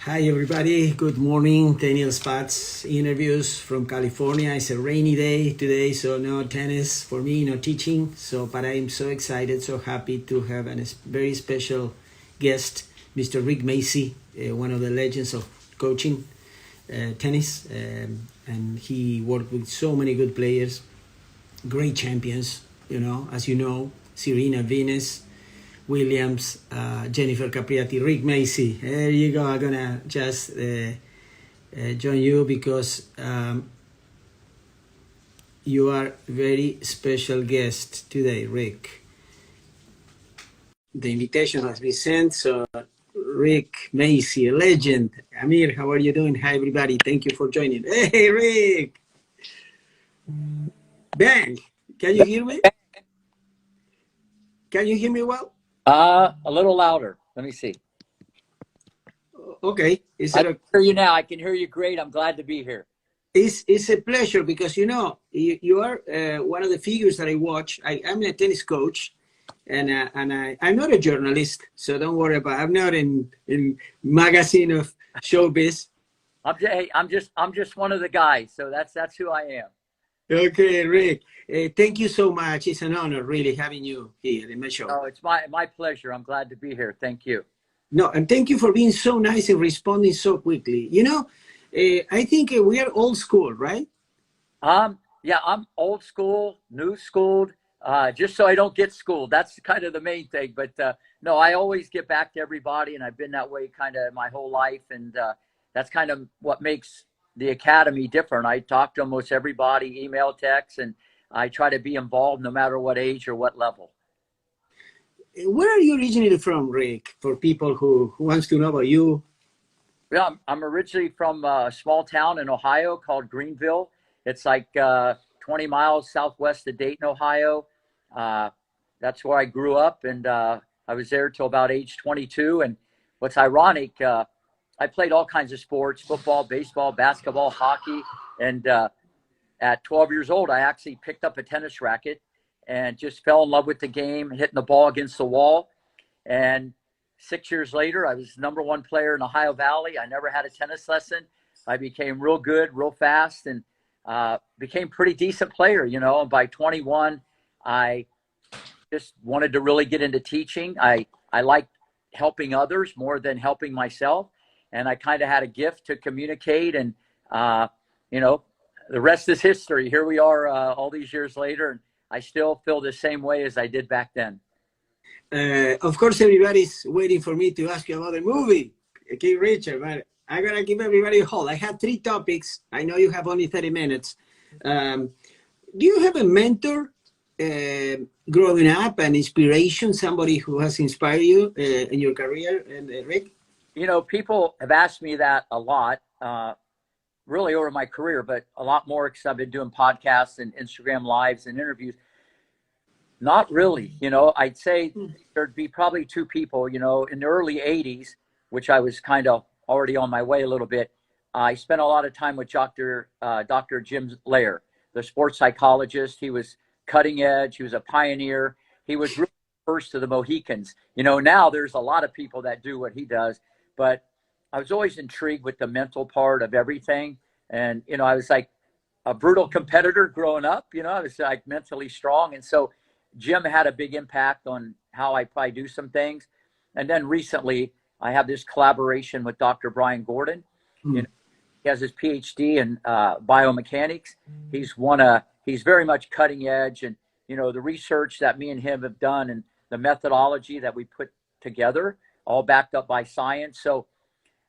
Hi everybody, good morning. Daniel Spatz interviews from California. It's a rainy day today, so no tennis for me, no teaching. But I'm so excited, so happy to have a very special guest, Mr. Rick Macci, one of the legends of coaching tennis. And he worked with so many good players, great champions, as you know, Serena, Venus, Williams, Jennifer Capriati, Rick Macci. There you go. I'm gonna just join you because you are a very special guest today, Rick. The invitation has been sent, so Rick Macci, a legend. Amir, how are you doing? Hi, everybody. Thank you for joining. Hey, Rick. Bang. Can you hear me? Can you hear me well? A little louder. Let me see. Okay. I can hear you now. I can hear you great. I'm glad to be here. It's a pleasure because, you are one of the figures that I watch. I'm a tennis coach, and I'm not a journalist, so don't worry about it. I'm not in magazine of showbiz. I'm just one of the guys. So that's who I am. Okay, Rick. Thank you so much. It's an honor, really, having you here in my show. Oh, it's my pleasure. I'm glad to be here. Thank you. No, and thank you for being so nice and responding so quickly. I think we are old school, right? Yeah, I'm old school, new schooled, just so I don't get schooled. That's kind of the main thing. But no, I always get back to everybody, and I've been that way kind of my whole life. And that's kind of what makes the Academy different. I talk to almost everybody, email, text, and I try to be involved no matter what age or what level. Where are you originally from, Rick, for people who wants to know about you? Yeah, I'm originally from a small town in Ohio called Greenville. It's like 20 miles southwest of Dayton, Ohio. That's where I grew up, and I was there till about age 22. And what's ironic, I played all kinds of sports, football, baseball, basketball, hockey. And at 12 years old, I actually picked up a tennis racket and just fell in love with the game, hitting the ball against the wall. And 6 years later, I was #1 player in Ohio Valley. I never had a tennis lesson. I became real good, real fast, and became pretty decent player, And by 21, I just wanted to really get into teaching. I liked helping others more than helping myself. And I kind of had a gift to communicate. And, the rest is history. Here we are all these years later, and I still feel the same way as I did back then. Of course, everybody's waiting for me to ask you about the movie, okay, Richard, but I'm going to give everybody a hold. I have 3 topics. I know you have only 30 minutes. Do you have a mentor growing up, an inspiration, somebody who has inspired you in your career, Rick? People have asked me that a lot, really over my career, but a lot more because I've been doing podcasts and Instagram lives and interviews. Not really. I'd say there'd be probably 2 people, in the early 80s, which I was kind of already on my way a little bit. I spent a lot of time with Dr. Jim Lair, the sports psychologist. He was cutting edge. He was a pioneer. He was really first to the Mohicans. Now there's a lot of people that do what he does, but I was always intrigued with the mental part of everything. And, I was like a brutal competitor growing up, I was like mentally strong. And so Jim had a big impact on how I probably do some things. And then recently I have this collaboration with Dr. Brian Gordon. He has his PhD in biomechanics. He's very much cutting edge. And, the research that me and him have done and the methodology that we put together, all backed up by science. So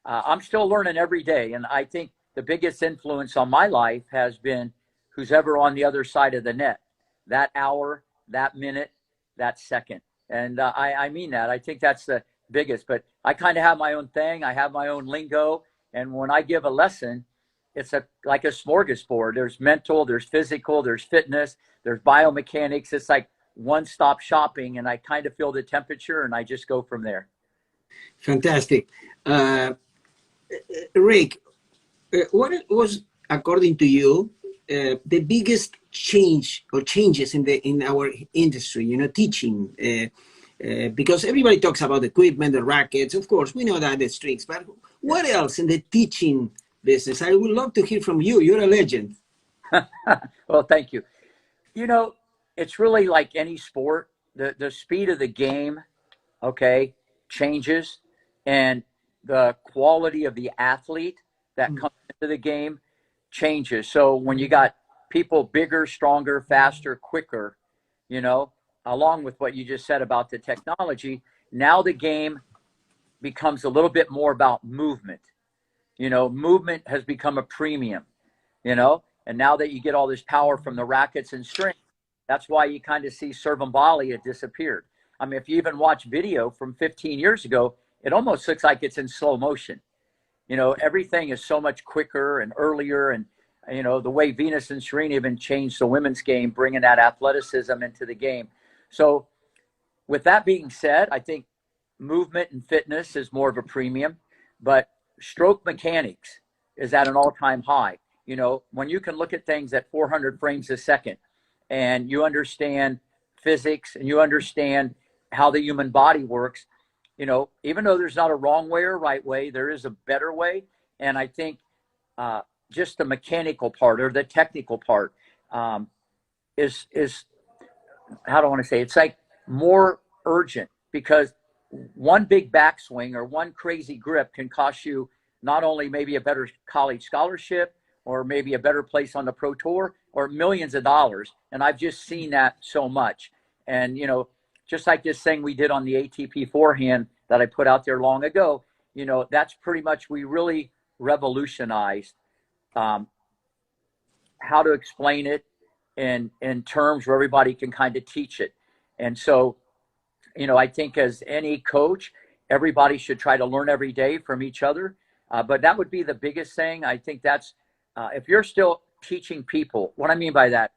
I'm still learning every day. And I think the biggest influence on my life has been who's ever on the other side of the net, that hour, that minute, that second. And I mean that. I think that's the biggest. But I kind of have my own thing. I have my own lingo. And when I give a lesson, it's like a smorgasbord. There's mental, there's physical, there's fitness, there's biomechanics. It's like one-stop shopping. And I kind of feel the temperature and I just go from there. Fantastic. Rick, what was, according to you, the biggest change or changes in our industry, teaching? Because everybody talks about the equipment, the rackets. Of course, we know that the strings, but what else in the teaching business? I would love to hear from you. You're a legend. Well, thank you. You know, it's really like any sport. The speed of the game, okay, changes, and the quality of the athlete that comes into the game changes. So when you got people bigger, stronger, faster, quicker, you know, along with what you just said about the technology, now the game becomes a little bit more about movement. You know, movement has become a premium, you know, and now that you get all this power from the rackets and strings, that's why you kind of see serve and volley had disappeared. I mean, if you even watch video from 15 years ago, it almost looks like it's in slow motion. You know, everything is so much quicker and earlier. And, you know, the way Venus and Serena even changed the women's game, bringing that athleticism into the game. So with that being said, I think movement and fitness is more of a premium, but stroke mechanics is at an all-time high. You know, when you can look at things at 400 frames a second and you understand physics and you understand how the human body works, you know, even though there's not a wrong way or right way, there is a better way. And I think just the mechanical part or the technical part is how do I want to say, it's like more urgent, because one big backswing or one crazy grip can cost you not only maybe a better college scholarship or maybe a better place on the pro tour or millions of dollars. And I've just seen that so much. And, you know, just like this thing we did on the ATP forehand that I put out there long ago, you know, that's pretty much, we really revolutionized how to explain it in terms where everybody can kind of teach it. And so, you know, I think as any coach, everybody should try to learn every day from each other. But that would be the biggest thing. I think that's, if you're still teaching people, what I mean by that,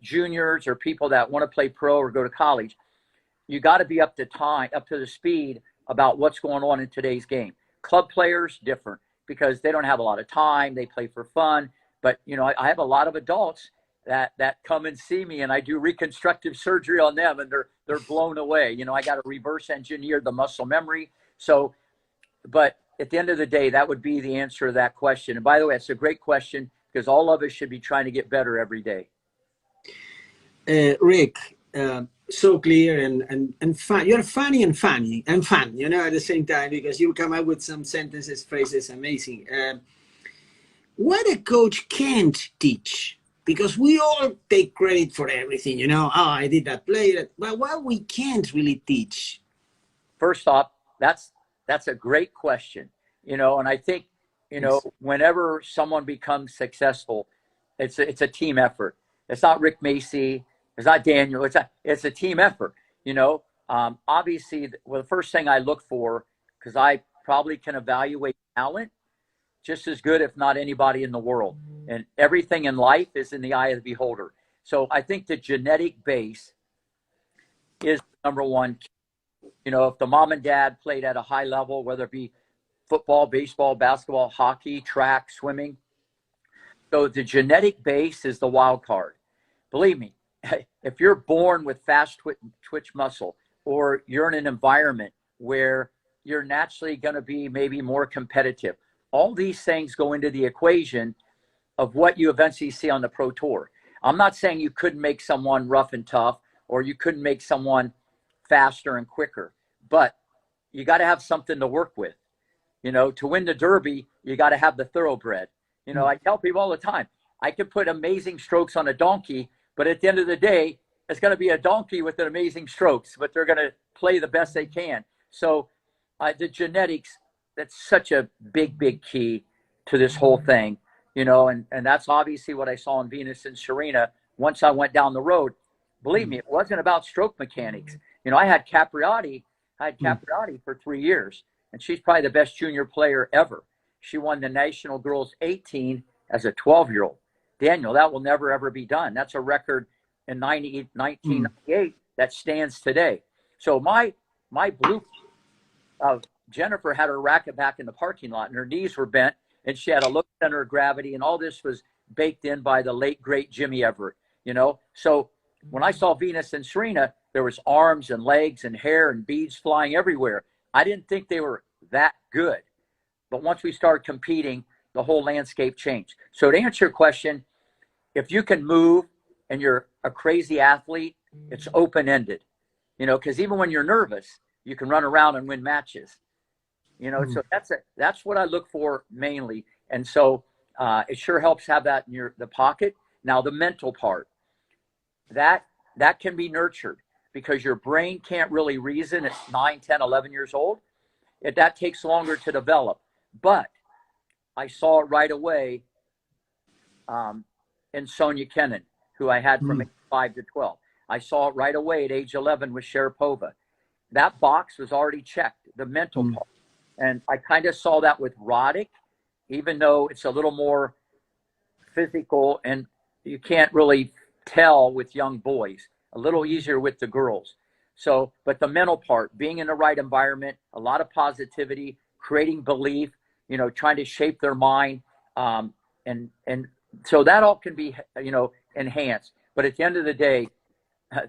juniors or people that want to play pro or go to college, you got to be up to the speed about what's going on in today's game. Club players, different, because they don't have a lot of time. They play for fun. But, you know, I have a lot of adults that come and see me, and I do reconstructive surgery on them, and they're blown away. You know, I got to reverse engineer the muscle memory. So, but at the end of the day, that would be the answer to that question. And by the way, it's a great question, because all of us should be trying to get better every day. Rick, so clear and fun. You're funny and funny and fun, you know, at the same time, because you come up with some sentences, phrases, amazing. What a coach can't teach, because we all take credit for everything, you know. Oh, I did that play, but what we can't really teach. First off, that's a great question, you know, and I think, you know, whenever someone becomes successful, it's a team effort. It's not Rick Macci, it's not Daniel, it's a team effort, you know. Obviously, well, the first thing I look for, because I probably can evaluate talent just as good, if not anybody in the world. And everything in life is in the eye of the beholder. So I think the genetic base is number one. You know, if the mom and dad played at a high level, whether it be football, baseball, basketball, hockey, track, swimming. So the genetic base is the wild card. Believe me, if you're born with fast twitch muscle, or you're in an environment where you're naturally going to be maybe more competitive, all these things go into the equation of what you eventually see on the pro tour. I'm not saying you couldn't make someone rough and tough, or you couldn't make someone faster and quicker, but you got to have something to work with. You know, to win the Derby, you got to have the thoroughbred. You know, I tell people all the time, I could put amazing strokes on a donkey, but at the end of the day, it's going to be a donkey with an amazing strokes, but they're going to play the best they can. So the genetics, that's such a big key to this whole thing, you know, and that's obviously what I saw in Venus and Serena. Once I went down the road, believe me, it wasn't about stroke mechanics. You know, I had Capriati for 3 years, and she's probably the best junior player ever. She won the National Girls 18 as a 12-year-old. Daniel, that will never, ever be done. That's a record in 1998 that stands today. So my blue Jennifer had her racket back in the parking lot, and her knees were bent, and she had a low center of gravity, and all this was baked in by the late, great Jimmy Everett, you know? So when I saw Venus and Serena, there was arms and legs and hair and beads flying everywhere. I didn't think they were that good. But once we started competing, the whole landscape changed. So to answer your question, if you can move and you're a crazy athlete, it's open-ended, because even when you're nervous, you can run around and win matches, so that's what I look for mainly. And so it sure helps have that in the pocket. Now the mental part, that can be nurtured because your brain can't really reason at 9, 10, 11 years old. That takes longer to develop. But I saw it right away in Sonia Kennan, who I had from age 5 to 12. I saw it right away at age 11 with Sharapova. That box was already checked, the mental part. And I kind of saw that with Roddick, even though it's a little more physical and you can't really tell with young boys, a little easier with the girls. So, but the mental part, being in the right environment, a lot of positivity, creating belief, trying to shape their mind. And so that all can be, enhanced. But at the end of the day,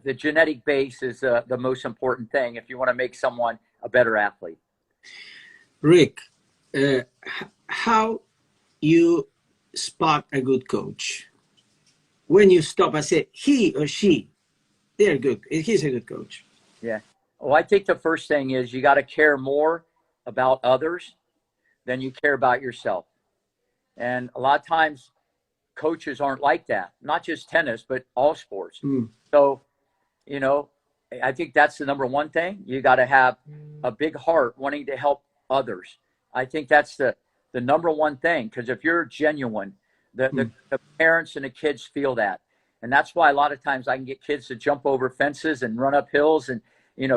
the genetic base is the most important thing if you want to make someone a better athlete. Rick, how you spot a good coach? When you stop and say, he or she, they're good. He's a good coach. Yeah. Well, I think the first thing is you got to care more about others than you care about yourself. And a lot of times coaches aren't like that, not just tennis, but all sports. So, I think that's the number one thing. You got to have a big heart wanting to help others. I think that's the number one thing, because if you're genuine, the parents and the kids feel that. And that's why a lot of times I can get kids to jump over fences and run up hills and,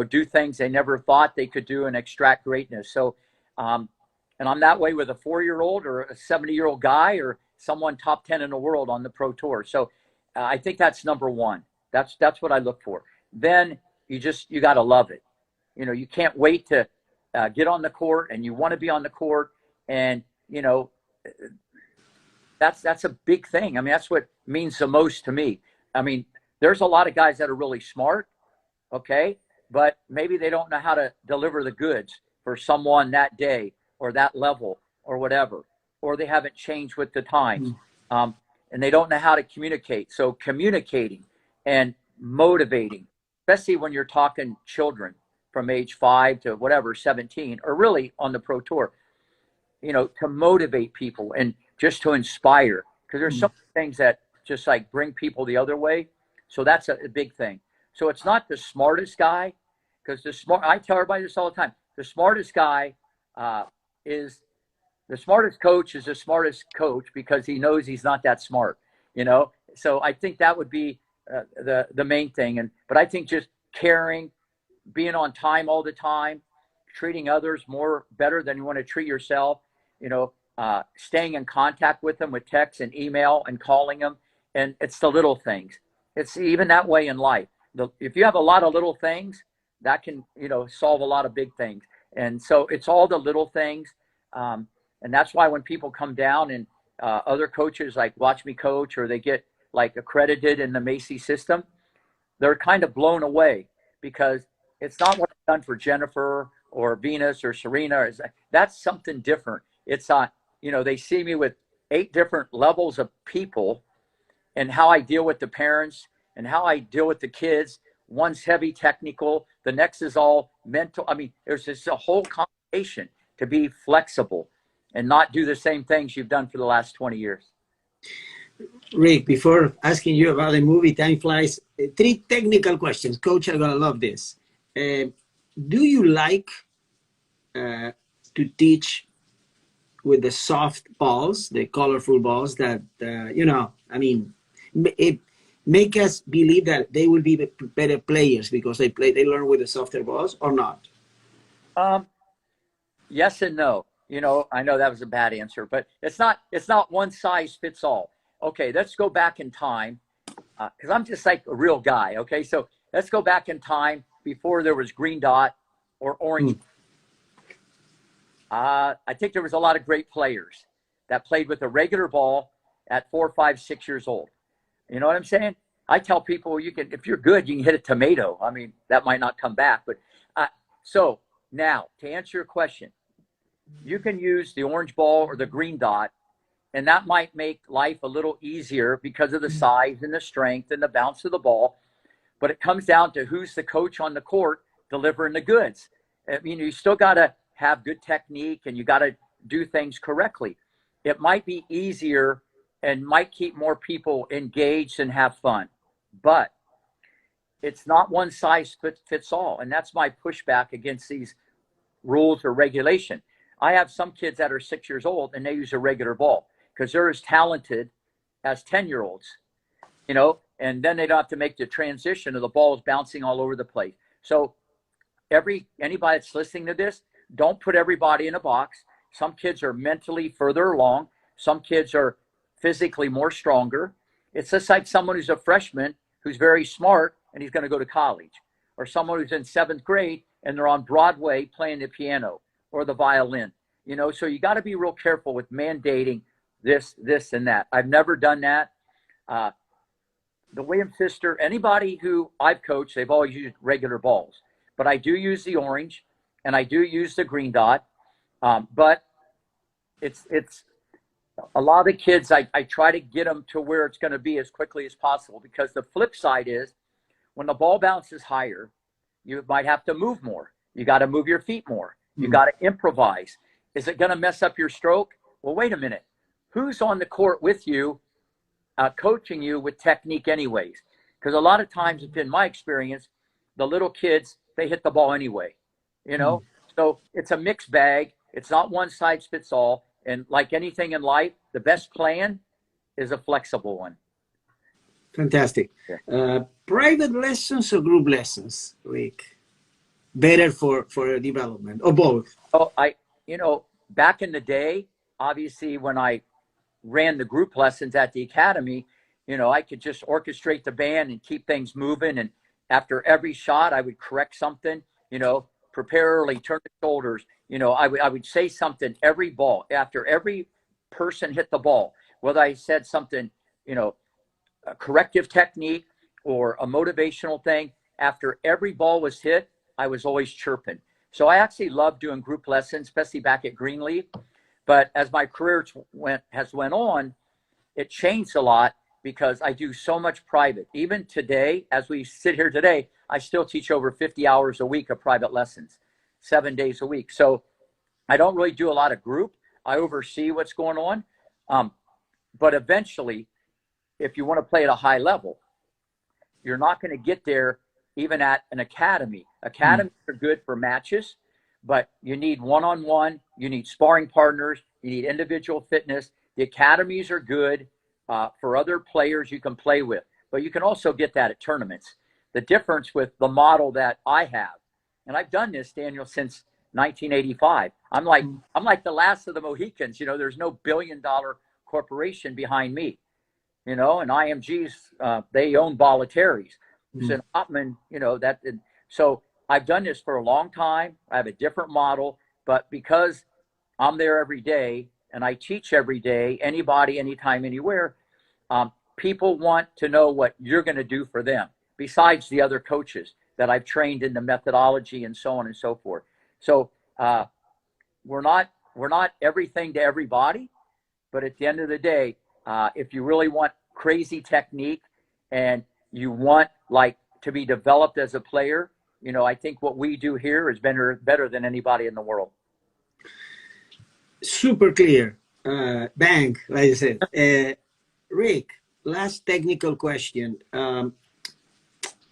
do things they never thought they could do and extract greatness. So, and I'm that way with a 4-year-old or a 70-year-old guy or someone top 10 in the world on the pro tour. So I think that's number one. That's what I look for. Then you got to love it. You can't wait to get on the court, and you want to be on the court. And, that's a big thing. I mean, that's what means the most to me. I mean, there's a lot of guys that are really smart. Okay. But maybe they don't know how to deliver the goods for someone that day or that level or whatever, or they haven't changed with the times. And they don't know how to communicate. So communicating and motivating, especially when you're talking children from age 5 to whatever, 17, or really on the pro tour, to motivate people and just to inspire, because there's some things that just like bring people the other way. So that's a big thing. So it's not the smartest guy, because I tell everybody this all the time. The smartest guy is the smartest coach is the smartest coach because he knows he's not that smart, So I think that would be the main thing. But I think just caring, being on time all the time, treating others better than you want to treat yourself, staying in contact with them with text and email and calling them. And it's the little things. It's even that way in life. If you have a lot of little things, that can, solve a lot of big things. And so it's all the little things. And that's why when people come down and other coaches like watch me coach, or they get like accredited in the Macci system, they're kind of blown away, because it's not what I've done for Jennifer or Venus or Serena. That's something different. It's they see me with 8 different levels of people, and how I deal with the parents and how I deal with the kids. One's heavy technical, the next is all mental. I mean, there's just a whole combination to be flexible and not do the same things you've done for the last 20 years. Rick, before asking you about the movie Time Flies, 3 technical questions. Coach, I'm going to love this. Do you like to teach with the soft balls, the colorful balls that, it make us believe that they will be better players because they learn with the softer balls, or not? Yes and no. I know that was a bad answer, but it's not one size fits all. Okay, let's go back in time, because I'm just like a real guy. Okay, so let's go back in time before there was green dot or orange. I think there was a lot of great players that played with a regular ball at 4, 5, 6 years old. You know what I'm saying? I tell people you can, if you're good, you can hit a tomato. I mean, that might not come back, but so now to answer your question, you can use the orange ball or the green dot, and that might make life a little easier because of the size and the strength and the bounce of the ball. But it comes down to who's the coach on the court delivering the goods. I mean, you still got to have good technique and you got to do things correctly. It might be easier and might keep more people engaged and have fun, but it's not one size fits all. And that's my pushback against these rules or regulation. I have some kids that are 6 years old and they use a regular ball because they're as talented as 10-year-olds, you know, and then they don't have to make the transition of the balls bouncing all over the place. So anybody that's listening to this, don't put everybody in a box. Some kids are mentally further along. Some kids are physically more stronger. It's just like someone who's a freshman who's very smart and he's going to go to college, or someone who's in 7th grade and they're on Broadway playing the piano or the violin, you know. So you got to be real careful with mandating this, and that. I've never done that. The Williams sister, anybody who I've coached, they've always used regular balls, but I do use the orange and I do use the green dot. But it's a lot of the kids, I try to get them to where it's going to be as quickly as possible, because the flip side is when the ball bounces higher, you might have to move more. You got to move your feet more. You got to improvise. Is it going to mess up your stroke? Well, wait a minute. Who's on the court with you, coaching you with technique anyways? Because a lot of times, in my experience, the little kids, they hit the ball anyway, you know? So it's a mixed bag. It's not one size fits all. And like anything in life, the best plan is a flexible one. Fantastic. Private lessons or group lessons, Rick? Better for development, or both? Oh, back in the day, obviously when I ran the group lessons at the academy, you know, I could just orchestrate the band and keep things moving. And after every shot, I would correct something, you know, prepare early, turn the shoulders. You know, I would say something every ball. After every person hit the ball, whether I said something, you know, a corrective technique or a motivational thing, after every ball was hit, I was always chirping. So I actually love doing group lessons, especially back at Greenleaf. But as my career went on, it changed a lot because I do so much private. Even today, as we sit here today, I still teach over 50 hours a week of private lessons, 7 days a week. So I don't really do a lot of group. I oversee what's going on. But eventually, if you want to play at a high level, you're not going to get there even at an academy. Academies are good for matches, but you need one-on-one, you need sparring partners, you need individual fitness. The academies are good for other players you can play with, but you can also get that at tournaments. The difference with the model that I have, and I've done this, Daniel, since 1985. I'm like the last of the Mohicans. You know, there's no billion-dollar corporation behind me. You know, and IMG's, they own Bollettieri's. And Hopman, you know, so I've done this for a long time. I have a different model, but because I'm there every day and I teach every day, anybody, anytime, anywhere, people want to know what you're going to do for them, besides the other coaches that I've trained in the methodology and so on and so forth. So we're not everything to everybody, but at the end of the day, if you really want crazy technique and you want to be developed as a player, you know, I think what we do here is better than anybody in the world. Super clear. Bang, like I said. Rick, last technical question.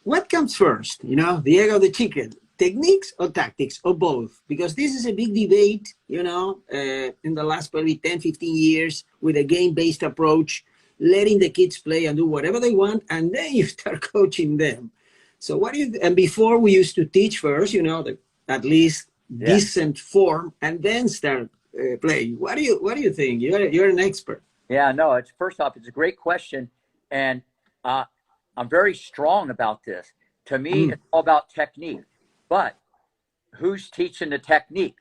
What comes first? You know, the egg or the chicken? Techniques or tactics, or both? Because this is a big debate, you know, in the last probably 10, 15 years, with a game-based approach, letting the kids play and do whatever they want, and then you start coaching them. So what do you, and before we used to teach first, you know, at least decent form, and then start playing. What do you think? You're an expert. Yeah, no, first off, it's a great question. And I'm very strong about this. To me, it's all about technique. But who's teaching the technique?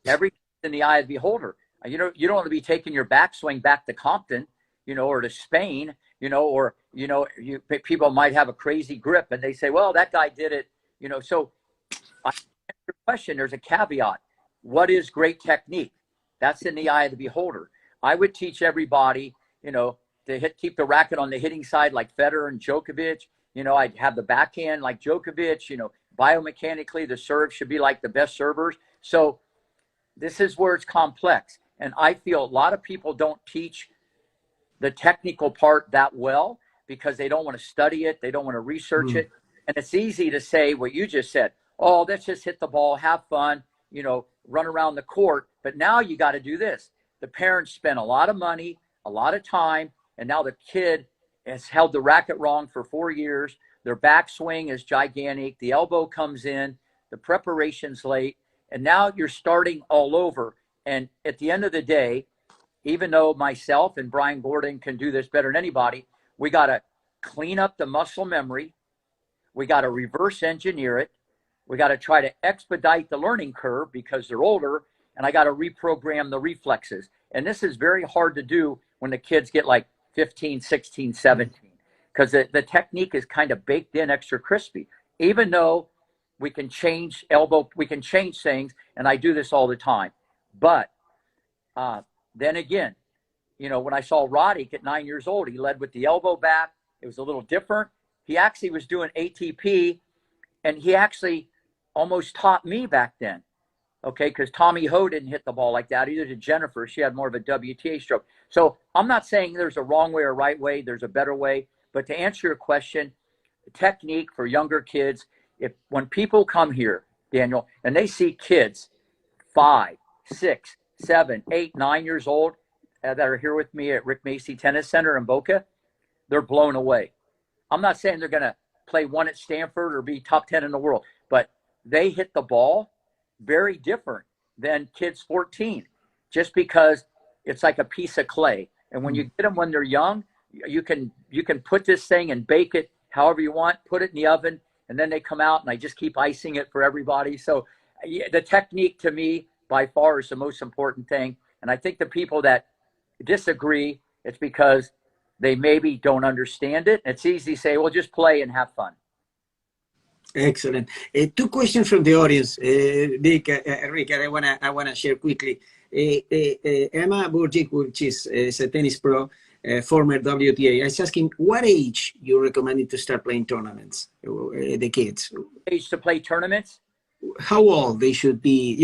Everything's in the eye of the beholder. You know, you don't want to be taking your backswing back to Compton, you know, or to Spain, or, people might have a crazy grip and they say, well, that guy did it, so I answer your question, there's a caveat. What is great technique? That's in the eye of the beholder. I would teach everybody, to keep the racket on the hitting side like Federer and Djokovic. I'd have the backhand like Djokovic. Biomechanically, the serve should be like the best servers. So this is where it's complex. And I feel a lot of people don't teach the technical part that well because they don't want to study it. They don't want to research it. And it's easy to say what you just said. Oh, let's just hit the ball, have fun, run around the court. But now you got to do this. The parents spend a lot of money, a lot of time, and now the kid has held the racket wrong for 4 years. Their backswing is gigantic. The elbow comes in. The preparation's late. And now you're starting all over. And at the end of the day, even though myself and Brian Gordon can do this better than anybody, we got to clean up the muscle memory. We got to reverse engineer it. We got to try to expedite the learning curve because they're older. And I got to reprogram the reflexes. And this is very hard to do when the kids get like 15, 16, 17, because the technique is kind of baked in extra crispy, even though we can change we can change things. And I do this all the time. But then again, when I saw Roddick at 9 years old, he led with the elbow back. It was a little different. He actually was doing ATP, and he actually almost taught me back then. Okay, because Tommy Ho didn't hit the ball like that. Either did Jennifer. She had more of a WTA stroke. So I'm not saying there's a wrong way or right way. There's a better way. But to answer your question, technique for younger kids, when people come here, Daniel, and they see kids 5, 6, 7, 8, 9 years old that are here with me at Rick Macy Tennis Center in Boca, they're blown away. I'm not saying they're going to play one at Stanford or be top 10 in the world, but they hit the ball very different than kids 14, just because it's like a piece of clay. And when you get them when they're young, you can put this thing and bake it however you want, put it in the oven, and then they come out and I just keep icing it for everybody. So the technique to me by far is the most important thing. And I think the people that disagree, it's because they maybe don't understand it. It's easy to say, well, just play and have fun. Excellent. 2 questions from the audience, Rick, I wanna share quickly. Emma Burgic, which is a tennis pro, former WTA, I was asking what age you recommended to start playing tournaments, the kids. Age to play tournaments? How old they should be?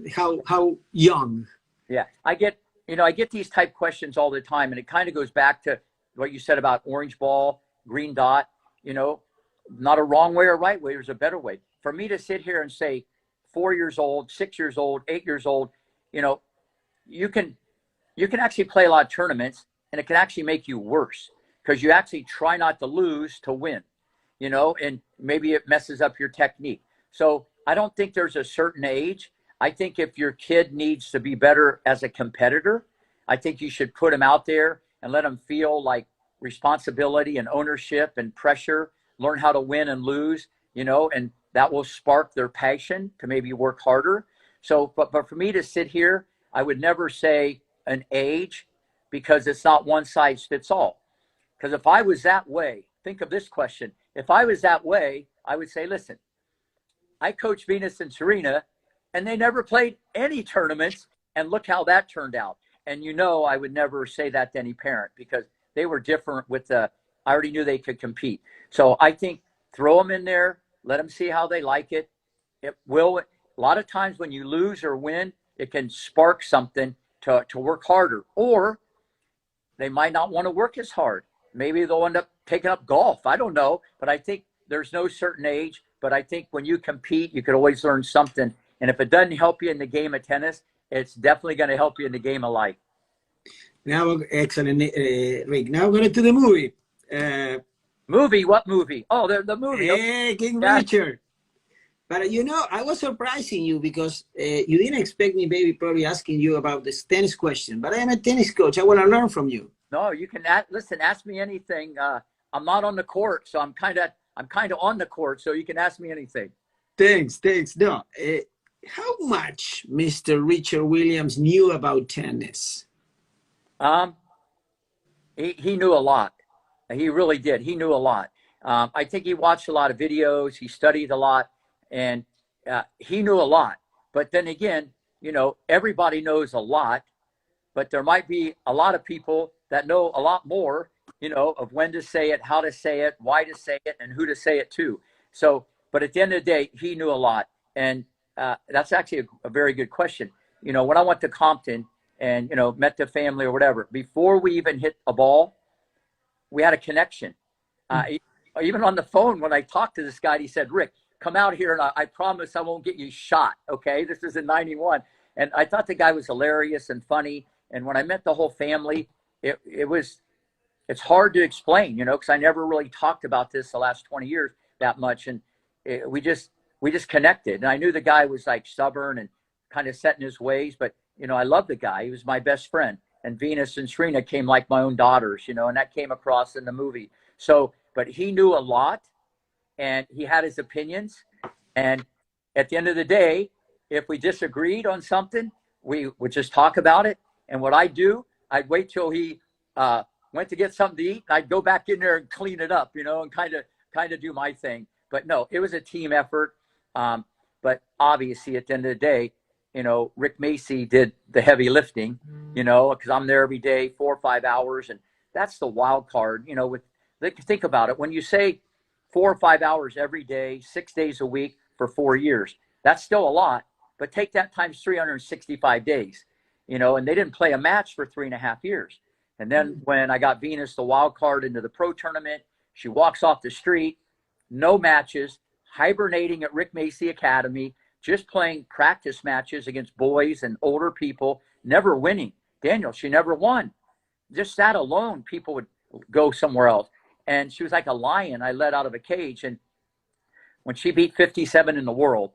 How young? Yeah, I get these type questions all the time, and it kind of goes back to what you said about orange ball, green dot. Not a wrong way or right way. There's a better way. For me to sit here and say 4 years old, 6 years old, 8 years old, you can actually play a lot of tournaments, and it can actually make you worse because you actually try not to lose to win, and maybe it messes up your technique. So I don't think there's a certain age. I think if your kid needs to be better as a competitor, I think you should put him out there and let him feel like responsibility and ownership and pressure, learn how to win and lose, and that will spark their passion to maybe work harder. So, but for me to sit here, I would never say an age because it's not one size fits all. Because if I was that way, think of this question. If I was that way, I would say, listen, I coached Venus and Serena, and they never played any tournaments, and look how that turned out. And I would never say that to any parent because they were different I already knew they could compete. So I think throw them in there, let them see how they like it. It will, a lot of times when you lose or win, it can spark something to work harder, or they might not want to work as hard. Maybe they'll end up taking up golf. I don't know, but I think there's no certain age, but I think when you compete, you could always learn something. And if it doesn't help you in the game of tennis, it's definitely going to help you in the game of life. Now, excellent, Rick. Now we're going to the movie. Movie? What movie? Oh, the movie. Hey, King Richard. But I was surprising you because you didn't expect me, probably asking you about this tennis question. But I am a tennis coach. I want to learn from you. No, you can ask me anything. I'm not on the court, so I'm kind of on the court, so you can ask me anything. Thanks. No, how much Mr. Richard Williams knew about tennis? He knew a lot. He really did. He knew a lot. I think he watched a lot of videos. He studied a lot, and he knew a lot. But then again, you know, everybody knows a lot, but there might be a lot of people that know a lot more, you know, of when to say it, how to say it, why to say it, and who to say it to. So, but at the end of the day, he knew a lot. And that's actually a very good question. You know, when I went to Compton and, you know, met the family or whatever, before we even hit a ball, we had a connection. Even on the phone, when I talked to this guy, he said, Rick, come out here and I promise I won't get you shot. Okay. This is in 91. And I thought the guy was hilarious and funny. And when I met the whole family, it's hard to explain, you know, because I never really talked about this the last 20 years that much. And we just connected. And I knew the guy was like stubborn and kind of set in his ways, but, you know, I love the guy. He was my best friend. And Venus and Serena came like my own daughters, you know, and that came across in the movie. So, but he knew a lot and he had his opinions. And at the end of the day, if we disagreed on something, we would just talk about it. And what I do, I'd wait till he went to get something to eat. I'd go back in there and clean it up, you know, and kind of do my thing. But no, it was a team effort. But obviously at the end of the day, you know, Rick Macci did the heavy lifting, you know, because I'm there every day, 4 or 5 hours. And that's the wild card, you know, think about it. When you say 4 or 5 hours every day, 6 days a week for 4 years, that's still a lot, but take that times 365 days, you know, and they didn't play a match for 3.5 years. And then when I got Venus, the wild card into the pro tournament, she walks off the street, no matches, hibernating at Rick Macci Academy, just playing practice matches against boys and older people, never winning. Daniel, she never won. Just that alone, people would go somewhere else. And she was like a lion I let out of a cage. And when she beat 57 in the world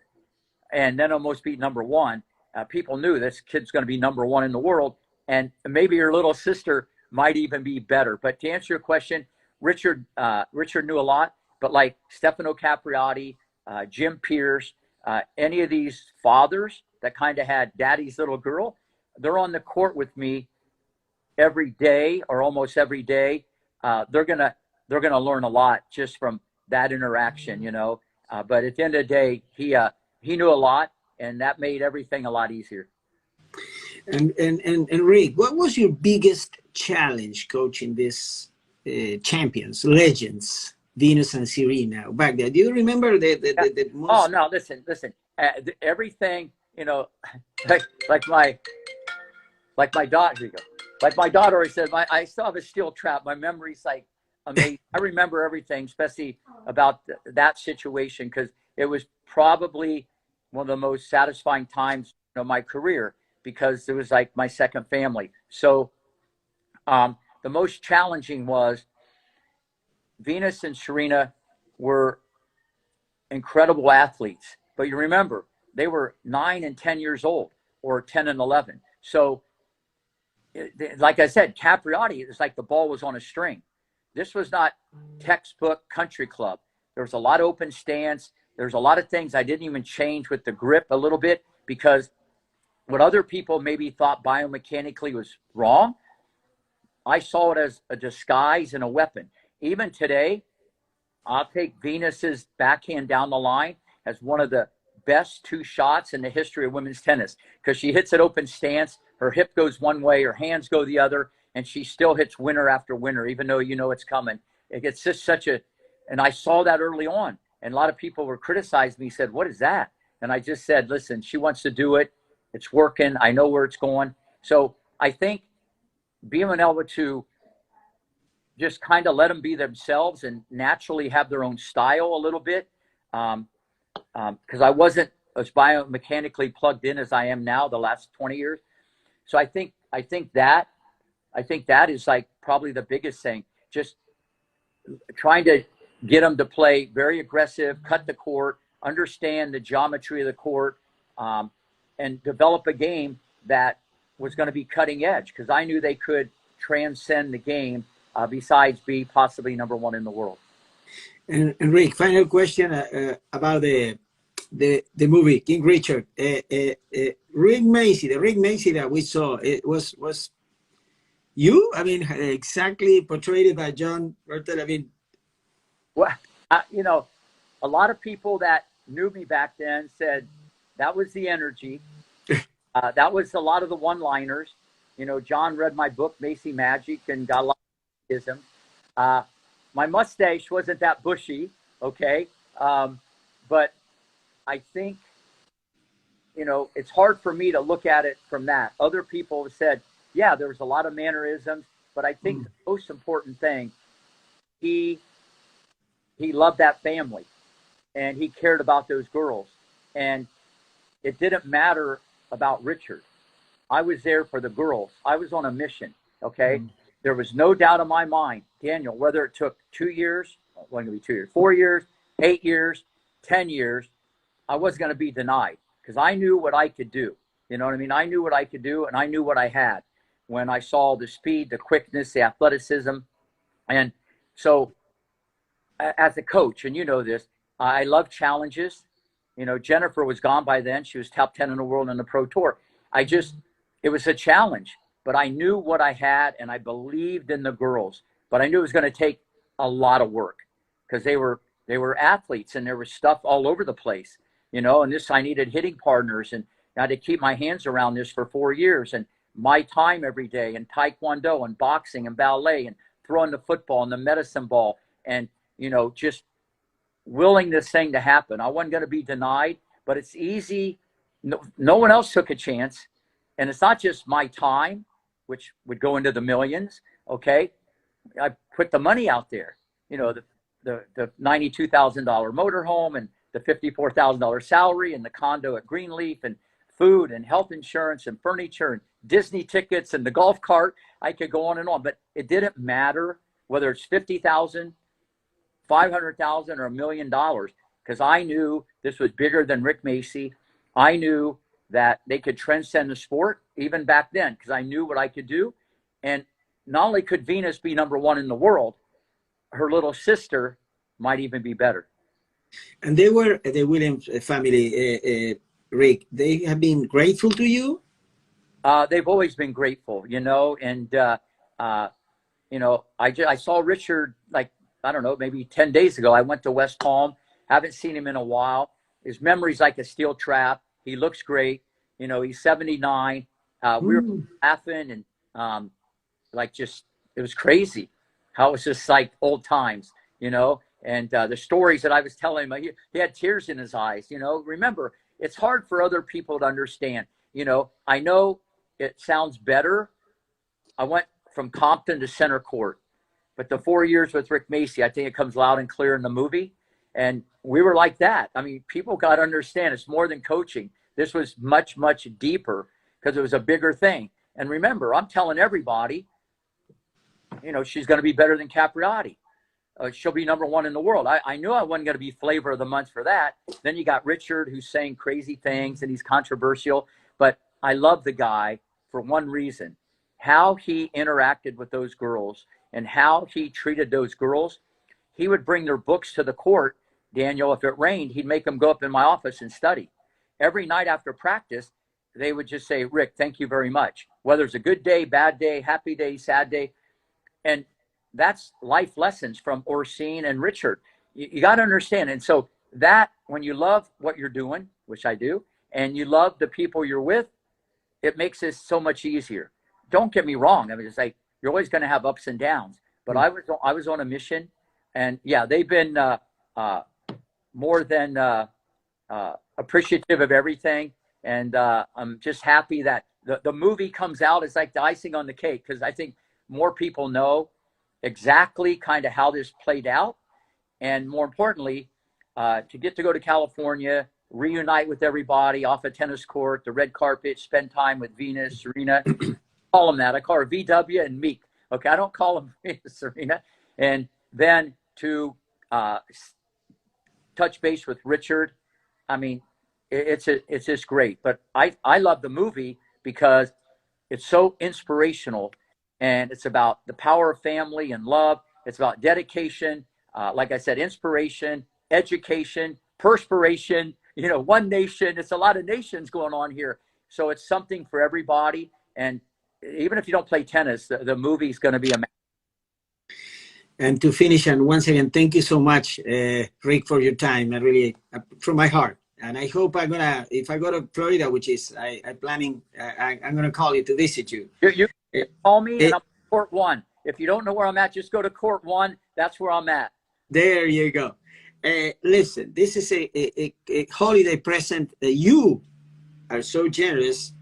and then almost beat number one, people knew this kid's going to be number one in the world. And maybe her little sister might even be better. But to answer your question, Richard knew a lot. But like Stefano Capriati, Jim Pierce, any of these fathers that kind of had daddy's little girl, they're on the court with me every day or almost every day. They're gonna learn a lot just from that interaction, you know. But at the end of the day, he knew a lot, and that made everything a lot easier. And Rick, what was your biggest challenge coaching these champions, legends, Venus and Serena back there? Do you remember the most? Oh no, listen. Everything, you know, like my daughter. Here you go. Like my daughter always said, I still have a steel trap. My memory's like amazing. I remember everything, especially about that situation, because it was probably one of the most satisfying times of my career, because it was like my second family. So the most challenging was Venus and Serena were incredible athletes. But you remember, they were 9 and 10 years old, or 10 and 11. So like I said, Capriati, it's like the ball was on a string. This was not textbook country club. There was a lot of open stance. There's a lot of things I didn't even change with the grip a little bit, because what other people maybe thought biomechanically was wrong, I saw it as a disguise and a weapon. Even today, I'll take Venus's backhand down the line as one of the best 2 shots in the history of women's tennis, because she hits it open stance, her hip goes one way, her hands go the other, and she still hits winner after winner, even though you know it's coming. It's just and I saw that early on, and a lot of people were criticizing me, said, what is that? And I just said, listen, she wants to do it. It's working. I know where it's going. So I think being able to just kind of let them be themselves and naturally have their own style a little bit, because I wasn't as biomechanically plugged in as I am now the last 20 years. So I think that is like probably the biggest thing, just trying to get them to play very aggressive, cut the court, understand the geometry of the court, and develop a game that was going to be cutting edge, because I knew they could transcend the game, besides be possibly number one in the world. And Rick, final question about the movie King Richard. Rick Macci, the Rick Macci that we saw, it was You, I mean, exactly portrayed by John Bertel. I mean, Well, you know, a lot of people that knew me back then said that was the energy. That was a lot of the one-liners. You know, John read my book, Macy Magic, and got a lot of isms. Uh, my mustache wasn't that bushy, okay, but I think it's hard for me to look at it from that. Other people have said, yeah, there was a lot of mannerisms, but I think mm, the most important thing, he he loved that family and he cared about those girls, and it didn't matter about Richard. I was there for the girls. I was on a mission. Okay. mm. There was no doubt in my mind, Daniel, whether it took 2 years, going to be 2 years, 4 years, 8 years, 10 years, I wasn't going to be denied because I knew what I could do. You know what I mean? I knew what I could do and I knew what I had when I saw the speed, the quickness, the athleticism. And so, as a coach, and you know this, I love challenges. You know, Jennifer was gone by then. She was top 10 in the world in the Pro Tour. It was a challenge, but I knew what I had and I believed in the girls. But I knew it was going to take a lot of work because they were athletes and there was stuff all over the place, and this, I needed hitting partners and I had to keep my hands around this for 4 years and my time every day and taekwondo and boxing and ballet and throwing the football and the medicine ball and, just willing this thing to happen. I wasn't going to be denied, but it's easy. No one else took a chance. And it's not just my time, which would go into the millions. Okay. I put the money out there, the $92,000 motorhome and the $54,000 salary and the condo at Greenleaf and food and health insurance and furniture and Disney tickets and the golf cart. I could go on, but it didn't matter whether it's 50,000, 500,000 or $1 million, because I knew this was bigger than Rick Macci. I knew that they could transcend the sport even back then because I knew what I could do. And not only could Venus be number one in the world, her little sister might even be better. And they were the Williams family, Rick. They have been grateful to you. They've always been grateful, and I saw Richard, like, I don't know, maybe 10 days ago. I went to West Palm, haven't seen him in a while. His memory's like a steel trap. He looks great. He's 79. We were Mm. laughing and just, it was crazy how it was just like old times, and the stories that I was telling him, he had tears in his eyes. Remember, it's hard for other people to understand. I know it sounds better. I went from Compton to center court, but the 4 years with Rick Macci, I think it comes loud and clear in the movie. And we were like that. I mean, people got to understand it's more than coaching. This was much, much deeper because it was a bigger thing. And remember, I'm telling everybody, she's going to be better than Capriati. She'll be number one in the world. I knew I wasn't going to be flavor of the month for that. Then you got Richard, who's saying crazy things and he's controversial. But I love the guy for one reason: how he interacted with those girls and how he treated those girls. He would bring their books to the court. Daniel, if it rained, he'd make them go up in my office and study. Every night after practice, they would just say, "Rick, thank you very much." Whether it's a good day, bad day, happy day, sad day. And that's life lessons from Orsine and Richard. You got to understand. And so that, when you love what you're doing, which I do, and you love the people you're with, it makes this so much easier. Don't get me wrong. I mean, it's like you're always going to have ups and downs. But Mm. I was on a mission, and yeah, they've been more than appreciative of everything. And I'm just happy that the movie comes out. It's like the icing on the cake because I think more people know exactly kind of how this played out. And more importantly, to get to go to California, reunite with everybody off a tennis court, the red carpet, spend time with Venus, Serena. Call them that. I call her VW and Meek. Okay, I don't call them Venus, Serena. And then to touch base with Richard. I mean, it's just great. But I love the movie because it's so inspirational, and it's about the power of family and love. It's about dedication. Like I said, inspiration, education, perspiration. One nation. It's a lot of nations going on here. So it's something for everybody. And even if you don't play tennis, the movie's going to be amazing. And to finish, and once again, thank you so much, Rick, for your time. I really, from my heart. And I hope if I go to Florida, which is I'm planning, I'm gonna call you to visit you. You call me, and I'm court 1. If you don't know where I'm at, just go to court 1. That's where I'm at. There you go. Listen, this is a holiday present that you are so generous.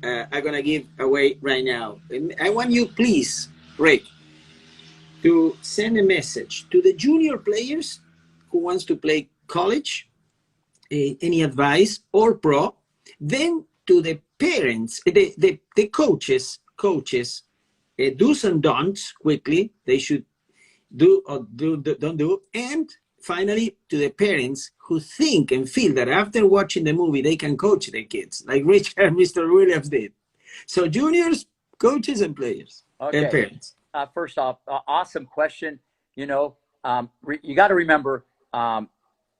I'm gonna give away right now. I want you, please, Rick, to send a message to the junior players who wants to play college, any advice, or pro, then to the parents, the coaches, do's and don'ts quickly, they should do or don't do, and finally to the parents who think and feel that after watching the movie they can coach their kids, like Richard and Mr. Williams did. So juniors, coaches, and players, and parents. First off, awesome question. You know, you got to remember,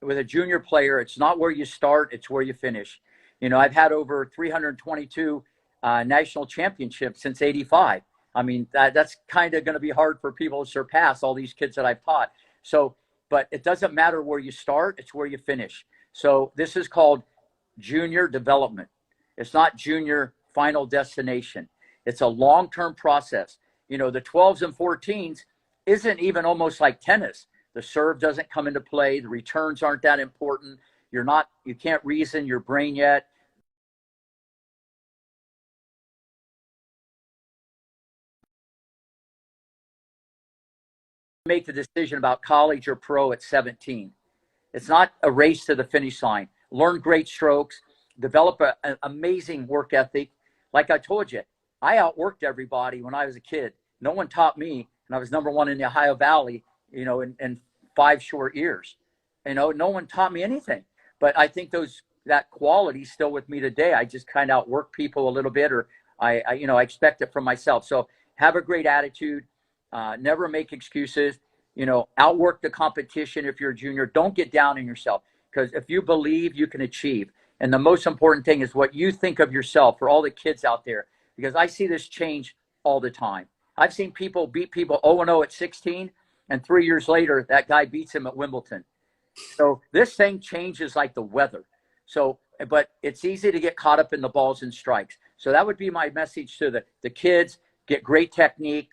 with a junior player, it's not where you start, it's where you finish. You know, I've had over 322 national championships since '85. I mean, that's kind of going to be hard for people to surpass, all these kids that I've taught. So, but it doesn't matter where you start, it's where you finish. So this is called junior development. It's not junior final destination. It's a long-term process. You know, the 12s and 14s isn't even almost like tennis. The serve doesn't come into play. The returns aren't that important. You can't reason your brain yet. Make the decision about college or pro at 17. It's not a race to the finish line. Learn great strokes, develop an amazing work ethic. Like I told you, I outworked everybody when I was a kid. No one taught me, and I was #1 in the Ohio Valley, you know, in 5 short years. You know, no one taught me anything. But I think that quality's still with me today. I just kind of outwork people a little bit, or I expect it from myself. So have a great attitude. Never make excuses. You know, outwork the competition. If you're a junior, don't get down on yourself, because if you believe, you can achieve. And the most important thing is what you think of yourself, for all the kids out there, because I see this change all the time. I've seen people beat people 0-0 at 16, and 3 years later, that guy beats him at Wimbledon. So this thing changes like the weather. So, but it's easy to get caught up in the balls and strikes. So that would be my message to the kids. Get great technique,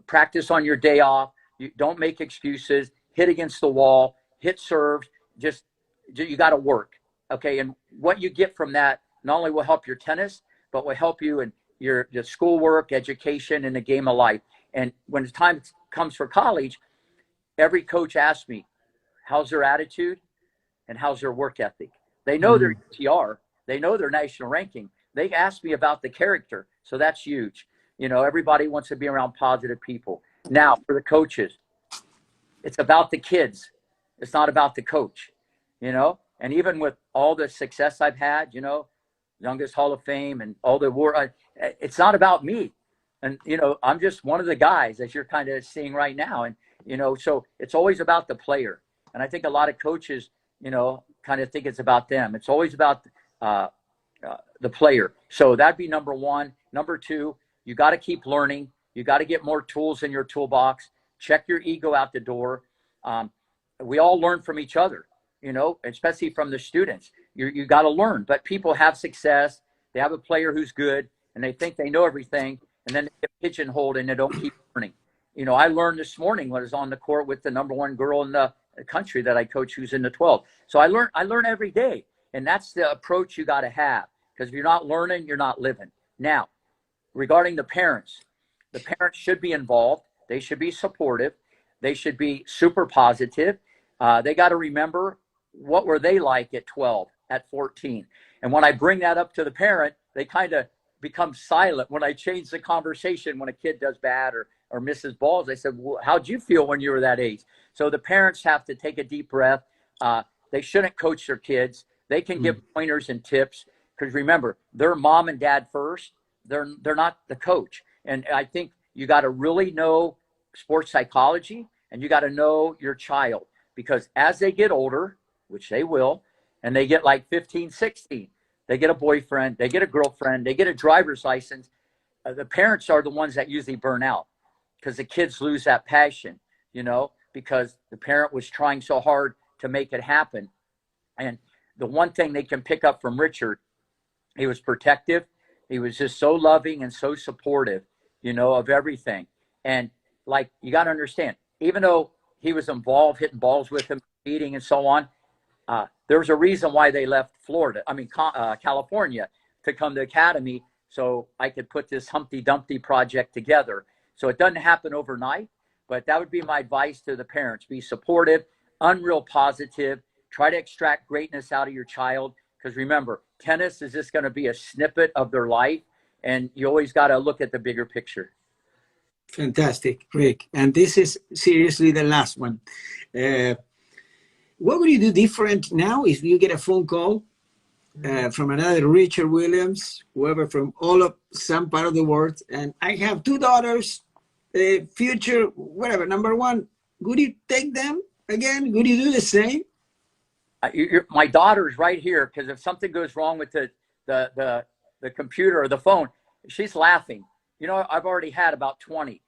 practice on your day off. You don't make excuses, hit against the wall, hit serves, you got to work. Okay. And what you get from that not only will help your tennis, but will help you in your schoolwork, education, and the game of life. And when the time comes for college, every coach asks me, how's their attitude and how's their work ethic? They know their ETR, they know their national ranking. They ask me about the character. So that's huge. You know, everybody wants to be around positive people. Now, for the coaches, it's about the kids. It's not about the coach, you know? And even with all the success I've had, you know, youngest Hall of Fame and all the war, it's not about me. And, you know, I'm just one of the guys that you're kind of seeing right now. And, you know, so it's always about the player. And I think a lot of coaches, you know, kind of think it's about them. It's always about the player. So that'd be #1. #2, you got to keep learning. You got to get more tools in your toolbox. Check your ego out the door. We all learn from each other, you know, especially from the students. You got to learn. But people have success. They have a player who's good, and they think they know everything, and then they get pigeonholed and they don't keep learning. You know, I learned this morning when I was on the court with the #1 girl in the country that I coach, who's in the 12. So I learn every day, and that's the approach you got to have. Because if you're not learning, you're not living. Now, regarding the parents should be involved. They should be supportive. They should be super positive. They got to remember, what were they like at 12, at 14? And when I bring that up to the parent, they kind of become silent. When I change the conversation, when a kid does bad or misses balls, they said, well, how'd you feel when you were that age? So the parents have to take a deep breath. They shouldn't coach their kids. They can give pointers and tips, because remember, they're mom and dad first. They're not the coach. And I think you got to really know sports psychology, and you got to know your child, because as they get older, which they will, and they get like 15, 16, they get a boyfriend, they get a girlfriend, they get a driver's license. the parents are the ones that usually burn out because the kids lose that passion, because the parent was trying so hard to make it happen. And the one thing they can pick up from Richard, he was protective. He was just so loving and so supportive, of everything. And like, you got to understand, even though he was involved hitting balls with him, eating and so on, there's a reason why they left California to come to Academy, so I could put this Humpty Dumpty project together. So it doesn't happen overnight, but that would be my advice to the parents. Be supportive, unreal positive, try to extract greatness out of your child. Because remember, tennis is just going to be a snippet of their life, and you always got to look at the bigger picture. Fantastic, Rick. And this is seriously the last one. What would you do different now if you get a phone call from another Richard Williams, whoever from some part of the world, and I have 2 daughters, future, whatever, number one, would you take them again? Would you do the same? My daughter's right here, because if something goes wrong with the computer or the phone, she's laughing. I've already had about 20.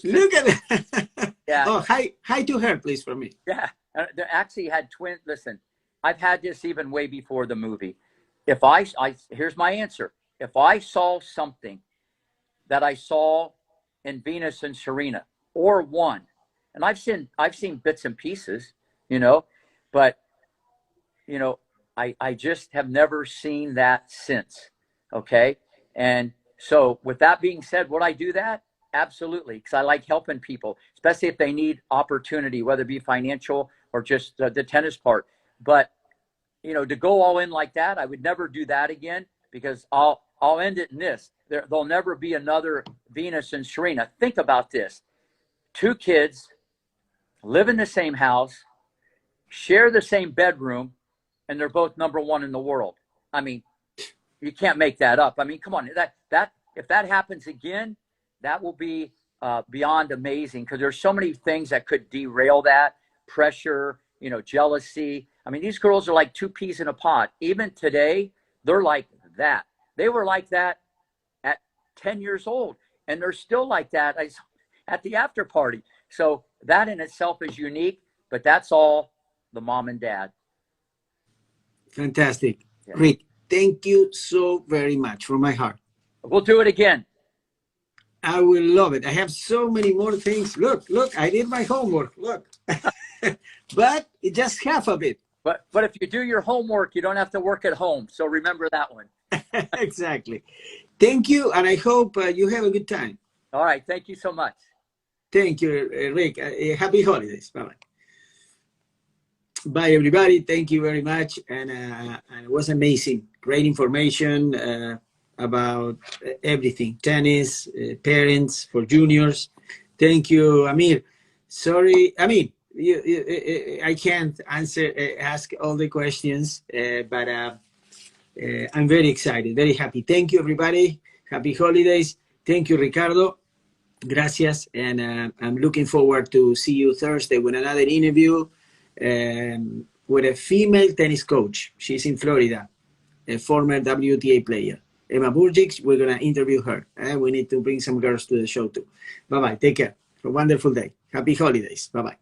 Look at it. Yeah. Oh, hi to her, please, for me. Yeah. They actually had twins. Listen, I've had this even way before the movie. Here's my answer. If I saw something that I saw in Venus and Serena or one, and I've seen bits and pieces, but I just have never seen that since. Okay. And so with that being said, would I do that? Absolutely. Because I like helping people, especially if they need opportunity, whether it be financial or just the tennis part. But, to go all in like that, I would never do that again, because I'll end it in this. There'll never be another Venus and Serena. Think about this. 2 kids live in the same house, share the same bedroom, and they're both number 1 in the world. I mean, you can't make that up. I mean, come on. If that happens again, that will be beyond amazing, because there's so many things that could derail that. Pressure, jealousy. I mean, these girls are like 2 peas in a pod. Even today, they're like that. They were like that at 10 years old, and they're still like that at the after party. So that in itself is unique, but that's all the mom and dad. Fantastic. Yeah. Rick, thank you so very much from my heart. We'll do it again. I will love it. I have so many more things. Look, I did my homework. Look. But it's just half of it. But if you do your homework, you don't have to work at home. So remember that one. Exactly. Thank you, and I hope you have a good time. All right. Thank you so much. Thank you, Rick. Happy holidays. Bye-bye. Bye, everybody. Thank you very much. And it was amazing. Great information about everything. Tennis, parents, for juniors. Thank you, Amir. Sorry, Amir. I can't ask all the questions, but I'm very excited, very happy. Thank you, everybody. Happy holidays. Thank you, Ricardo. Gracias. And I'm looking forward to see you Thursday with another interview with a female tennis coach. She's in Florida, a former WTA player. Emma Burgic, we're going to interview her. We need to bring some girls to the show too. Bye-bye. Take care. Have a wonderful day. Happy holidays. Bye-bye.